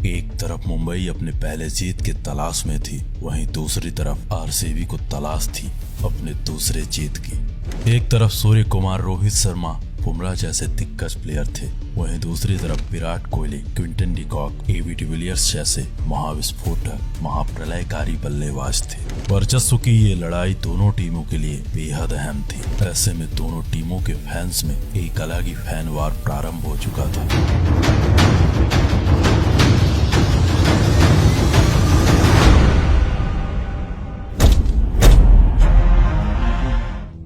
एक तरफ मुंबई अपने पहले जीत के तलाश में थी, वहीं दूसरी तरफ आरसीबी को तलाश थी अपने दूसरे जीत की। एक तरफ सूर्य कुमार, रोहित शर्मा, बुमराह जैसे दिग्गज प्लेयर थे, वहीं दूसरी तरफ Virat Kohli, Quinton de Kock, AB डिविलियर्स जैसे महाविस्फोटक, महाप्रलयकारी बल्लेबाज थे। वर्चस्व की ये लड़ाई दोनों टीमों के लिए बेहद अहम थी। ऐसे में दोनों टीमों के फैंस में एक अलग ही फैन वार प्रारंभ हो चुका था।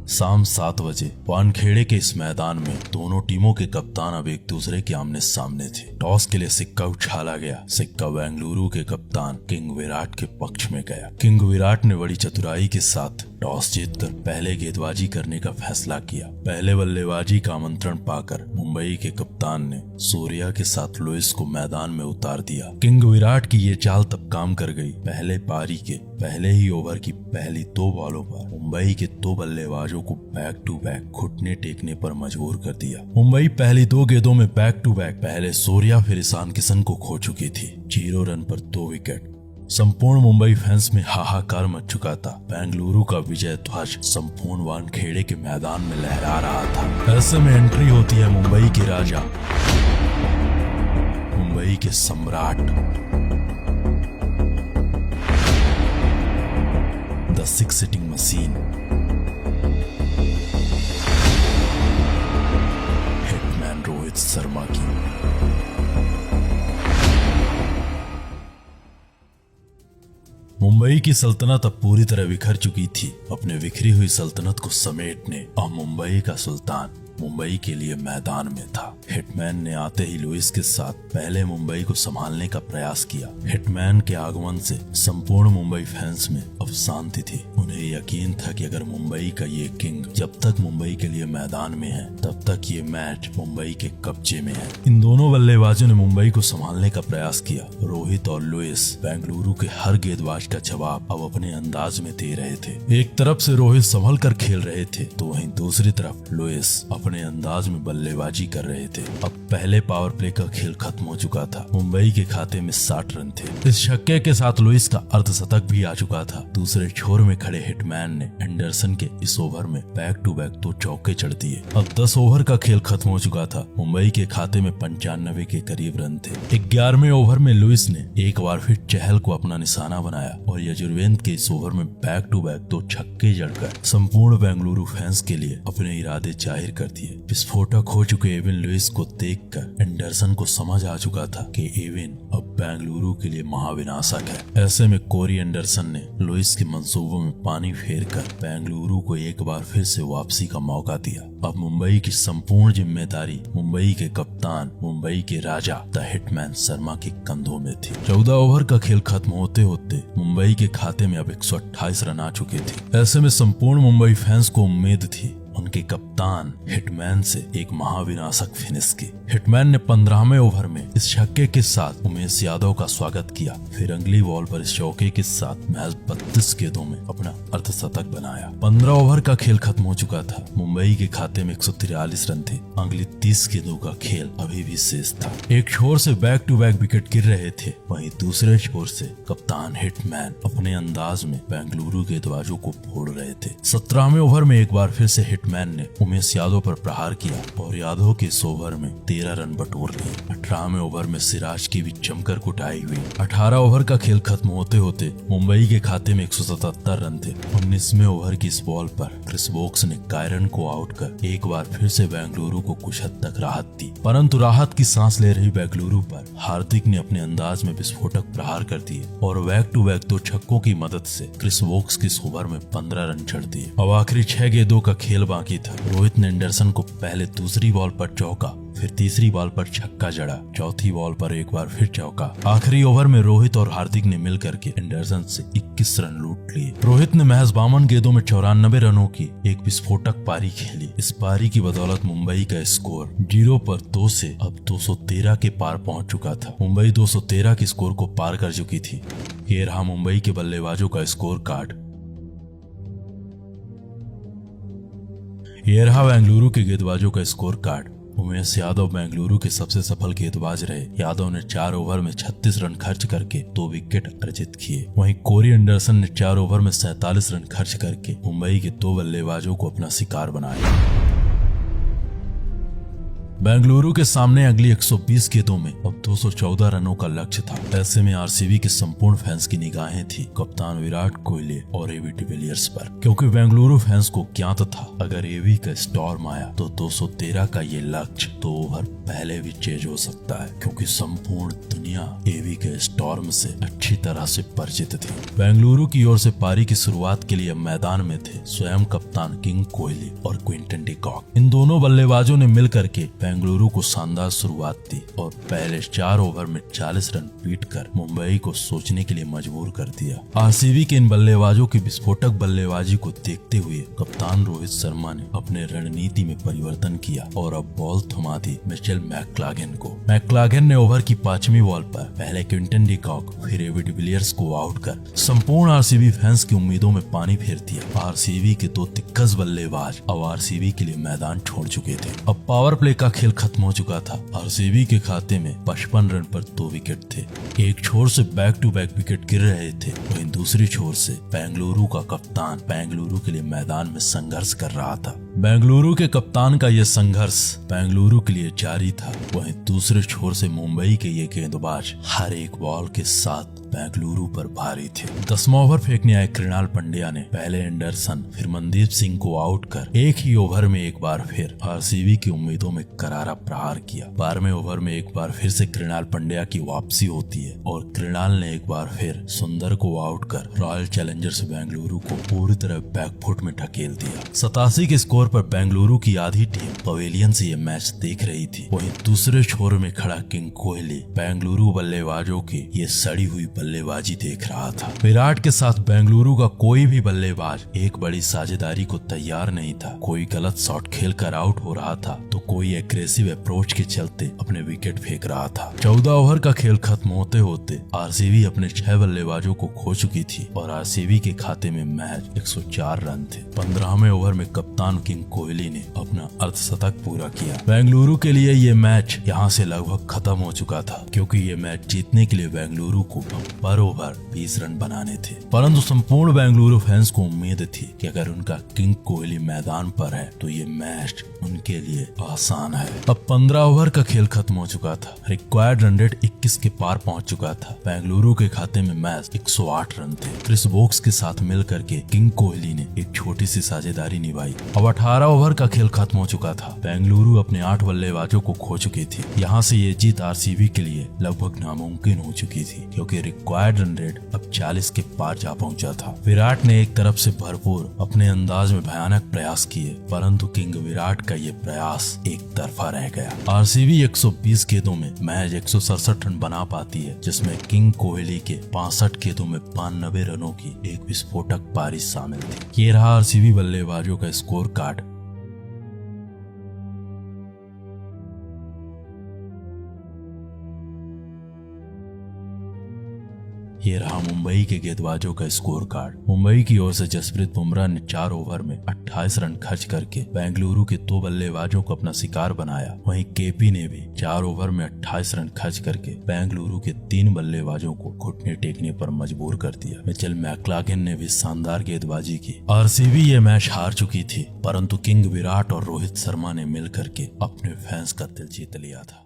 शाम 7 बजे वानखेड़े के इस मैदान में दोनों टीमों के कप्तान अब एक दूसरे के आमने सामने थे। टॉस के लिए सिक्का उछाला गया। सिक्का बेंगलुरु के कप्तान किंग विराट के पक्ष में गया। किंग विराट ने बड़ी चतुराई के साथ टॉस जीतकर पहले गेंदबाजी करने का फैसला किया। पहले बल्लेबाजी का आमंत्रण पाकर मुंबई के कप्तान ने सूर्या के साथ लुइस को मैदान में उतार दिया। किंग विराट की ये चाल तब काम कर गई। पहले पारी के पहले ही ओवर की पहली 2 बॉलों पर मुंबई के 2 बल्लेबाजों को बैक टू बैक घुटने टेकने पर मजबूर कर दिया। मुंबई पहली 2 गेंदों में बैक टू बैक पहले सूर्या फिर ईशान किशन को खो चुकी थी। 0 रन पर 2 विकेट। संपूर्ण मुंबई फैंस में हाहाकार मच चुका था। बेंगलुरु का विजय ध्वज संपूर्ण वानखेड़े के मैदान में लहरा रहा था। ऐसे में एंट्री होती है मुंबई के राजा, मुंबई के सम्राट, the six sitting machine, hitman Rohit Sharma की। मुंबई की सल्तनत अब पूरी तरह बिखर चुकी थी। अपने बिखरी हुई सल्तनत को समेटने अब मुंबई का सुल्तान मुंबई के लिए मैदान में था। हिटमैन ने आते ही लुइस के साथ पहले मुंबई को संभालने का प्रयास किया। हिटमैन के आगमन से संपूर्ण मुंबई फैंस में अब शांति थी। उन्हें यकीन था कि अगर मुंबई का ये किंग जब तक मुंबई के लिए मैदान में है तब तक ये मैच मुंबई के कब्जे में है। इन दोनों बल्लेबाजों ने मुंबई को संभालने का प्रयास किया। रोहित और लुइस बेंगलुरु के हर गेंदबाज का जवाब अब अपने अंदाज में दे रहे थे। एक तरफ से रोहित संभल कर खेल रहे थे तो वहीं दूसरी तरफ लुइस अपने अंदाज में बल्लेबाजी कर रहे थे। अब पहले पावर प्ले का खेल खत्म हो चुका था। मुंबई के खाते में 60 रन थे। इस छक्के के साथ लुइस का अर्धशतक भी आ चुका था। दूसरे छोर में खड़े हिटमैन ने एंडरसन के इस ओवर में बैक टू बैक 2 चौके चढ़ दिए। अब 10 ओवर का खेल खत्म हो चुका था। मुंबई के खाते में 95 के करीब रन थे। 11वें ओवर में लुइस ने एक बार फिर चहल को अपना निशाना बनाया और यजुर्वेंद्र के इस ओवर में बैक टू बैक 2 छक्के जड़कर संपूर्ण बेंगलुरु फैंस के लिए अपने इरादे जाहिर कर दिए। विस्फोटक हो चुके एविन लुइस को देखकर एंडरसन को समझ आ चुका था कि एविन अब बेंगलुरु के लिए महाविनाशक है। ऐसे में कोरी एंडरसन ने लुइस के मंसूबों में पानी फेरकर बेंगलुरु को एक बार फिर से वापसी का मौका दिया। अब मुंबई की संपूर्ण जिम्मेदारी मुंबई के कप्तान, मुंबई के राजा द हिटमैन शर्मा के कंधों में थी। 14 ओवर का खेल खत्म होते होते मुंबई के खाते में अब 128 रन आ चुके थे। ऐसे में संपूर्ण मुंबई फैंस को उम्मीद थी उनके कप्तान हिटमैन से एक महाविनाशक फिनिश की। हिटमैन ने 15वें ओवर में इस छक्के के साथ उमेश यादव का स्वागत किया। फिर अगली बॉल पर इस चौके के साथ महज 32 गेंदों में अपना अर्धशतक बनाया। 15 ओवर का खेल खत्म हो चुका था। मुंबई के खाते में 143 रन थे। अगली 30 गेंदों का खेल अभी भी शेष था। एक छोर से बैक टू बैक विकेट गिर रहे थे, वहीं दूसरे छोर से कप्तान हिटमैन अपने अंदाज में बेंगलुरु गेंदबाजों को फोड़ रहे थे। 17वें ओवर में एक बार फिर से हिटमैन ने उमेश यादव पर प्रहार किया और यादव के इस ओवर में 13 रन बटोर लिए। 18वें ओवर में सिराज की भी जमकर कुटाई हुई। 18 ओवर का खेल खत्म होते होते मुंबई के खाते में 177 रन थे। 19वें ओवर की इस बॉल पर क्रिस वोक्स ने कायरन को आउट कर एक बार फिर से बेंगलुरु को कुछ हद तक राहत दी। परंतु राहत की सांस ले रही बेंगलुरु पर हार्दिक ने अपने अंदाज में विस्फोटक प्रहार कर दिए और बैक टू बैक 2 छक्कों की मदद से क्रिस वोक्स की इस ओवर में 15 रन चढ़ दिए। अब आखिरी 6 गेंदों का खेल बाकी था। रोहित ने एंडरसन को पहले दूसरी बॉल पर चौका, फिर तीसरी बॉल पर छक्का जड़ा, चौथी बॉल पर एक बार फिर चौका। आखिरी ओवर में रोहित और हार्दिक ने मिलकर के एंडरसन से 21 रन लूट लिए। रोहित ने महज 52 गेंदों में 94 रनों की एक विस्फोटक पारी खेली। इस पारी की बदौलत मुंबई का स्कोर 0 पर 2 से अब 213 के पार पहुंच चुका था। मुंबई 213 के स्कोर को पार कर चुकी थी। ये रहा मुंबई के बल्लेबाजों का स्कोर कार्ड। ये रहा बेंगलुरु के गेंदबाजों का स्कोर कार्ड। उमेश यादव बेंगलुरु के सबसे सफल गेंदबाज रहे। यादव ने 4 ओवर में 36 रन खर्च करके 2 विकेट अर्जित किए। वहीं कोरी एंडरसन ने 4 ओवर में 47 रन खर्च करके मुंबई के 2 बल्लेबाजों को अपना शिकार बनाया। बेंगलुरु के सामने अगली 120 गेंदों में अब 214 रनों का लक्ष्य था। ऐसे में आरसीबी के संपूर्ण फैंस की निगाहें थी कप्तान विराट कोहली और एबी डिविलियर्स पर, क्योंकि बेंगलुरु फैंस को ज्ञात था अगर एबी का स्टॉर्म आया तो 213 का ये लक्ष्य 2 ओवर पहले भी चेंज हो सकता है, क्योंकि संपूर्ण दुनिया एबी के स्टॉर्म से अच्छी तरह से परिचित थी। बेंगलुरु की ओर से पारी की शुरुआत के लिए मैदान में थे स्वयं कप्तान किंग कोहली और क्विंटन डी कॉक। इन दोनों बल्लेबाजों ने मिलकर के बेंगलुरु को शानदार शुरुआत दी और पहले 4 ओवर में 40 रन पीटकर मुंबई को सोचने के लिए मजबूर कर दिया। आरसीबी के इन बल्लेबाजों की विस्फोटक बल्लेबाजी को देखते हुए कप्तान रोहित शर्मा ने अपने रणनीति में परिवर्तन किया और अब बॉल थमा दी मिचेल मैक्लागन को। मैक्लागन ने ओवर की 5वीं बॉल पर पहले क्विंटन डी कॉक फिर एबी डिविलियर्स को आउट कर संपूर्ण आरसीबी फैंस की उम्मीदों में पानी फेर दिया। आरसीबी के 2 दिग्गज बल्लेबाज अब आरसीबी के लिए मैदान छोड़ चुके थे। अब पावर प्ले का खेल खत्म हो चुका था। आरसीबी के खाते में 55 रन पर 2 विकेट थे। एक छोर से बैक टू बैक विकेट गिर रहे थे, वहीं दूसरी छोर से बेंगलुरु का कप्तान बेंगलुरु के लिए मैदान में संघर्ष कर रहा था। बेंगलुरु के कप्तान का यह संघर्ष बेंगलुरु के लिए जारी था। वहीं दूसरे छोर से मुंबई के ये गेंदबाज हर एक बॉल के साथ बेंगलुरु पर भारी थे। 10वां ओवर फेंकने आए कृणाल पंड्या ने पहले एंडरसन फिर मनदीप सिंह को आउट कर एक ही ओवर में एक बार फिर आरसीबी की उम्मीदों में करारा प्रहार किया। 12वें ओवर में एक बार फिर से कृणाल पंड्या की वापसी होती है और कृणाल ने एक बार फिर सुंदर को आउट कर रॉयल चैलेंजर्स बेंगलुरु को पूरी तरह बैकफुट में ढकेल दिया। 87 के स्कोर पर बेंगलुरु की आधी टीम पवेलियन से ये मैच देख रही थी। वहीं दूसरे छोर में खड़ा किंग कोहली बेंगलुरु बल्लेबाजों की ये सड़ी हुई बल्लेबाजी देख रहा था। विराट के साथ बेंगलुरु का कोई भी बल्लेबाज एक बड़ी साझेदारी को तैयार नहीं था। कोई गलत शॉट खेलकर आउट हो रहा था तो कोई एग्रेसिव अप्रोच के चलते अपने विकेट फेंक रहा था। 14 ओवर का खेल खत्म होते होते आरसीबी अपने 6 बल्लेबाजों को खो चुकी थी और आरसीबी के खाते में महज 104 रन थे। 15वें ओवर में कप्तान किंग कोहली ने अपना अर्धशतक पूरा किया। बेंगलुरु के लिए ये मैच यहाँ से लगभग खत्म हो चुका था, क्योंकि ये मैच जीतने के लिए बेंगलुरु को पर ओवर 20 रन बनाने थे। परंतु संपूर्ण बेंगलुरु फैंस को उम्मीद थी कि अगर उनका किंग कोहली मैदान पर है तो ये मैच उनके लिए आसान है। अब 15 ओवर का खेल खत्म हो चुका था। रिक्वायर्ड रन रेट 21 के पार पहुंच चुका था। बेंगलुरु के खाते में मैच 108 रन थे। क्रिस वोक्स के साथ मिलकर के किंग कोहली ने एक छोटी सी साझेदारी निभाई। अब 18 ओवर का खेल खत्म हो चुका था। बेंगलुरु अपने 8 बल्लेबाजों को खो चुकी थी। यहाँ से ये जीत आरसीबी के लिए लगभग नामुमकिन हो चुकी थी, क्योंकि रिक्वायर्ड रन रेट अब 40 के पार जा पहुंचा था। विराट ने एक तरफ से भरपूर अपने अंदाज में भयानक प्रयास किए, परंतु किंग विराट का ये प्रयास एक तरफा रह गया। आरसीबी 120 गेंदों में महज 167 रन बना पाती है, जिसमें किंग कोहली के 65 गेंदों में 92 रनों की एक विस्फोटक पारी शामिल थी। ये रहा आरसीबी बल्लेबाजों का स्कोर कार्ड। ये रहा मुंबई के गेंदबाजों का स्कोर कार्ड। मुंबई की ओर से जसप्रीत बुमराह ने 4 ओवर में 28 रन खर्च करके बेंगलुरु के 2 बल्लेबाजों को अपना शिकार बनाया। वहीं केपी ने भी 4 ओवर में 28 रन खर्च करके बेंगलुरु के 3 बल्लेबाजों को घुटने टेकने पर मजबूर कर दिया। मिचेल मैक्लागन ने भी शानदार गेंदबाजी की। आरसीबी ये मैच हार चुकी थी, परंतु किंग विराट और रोहित शर्मा ने मिलकर के अपने फैंस का दिल जीत लिया था।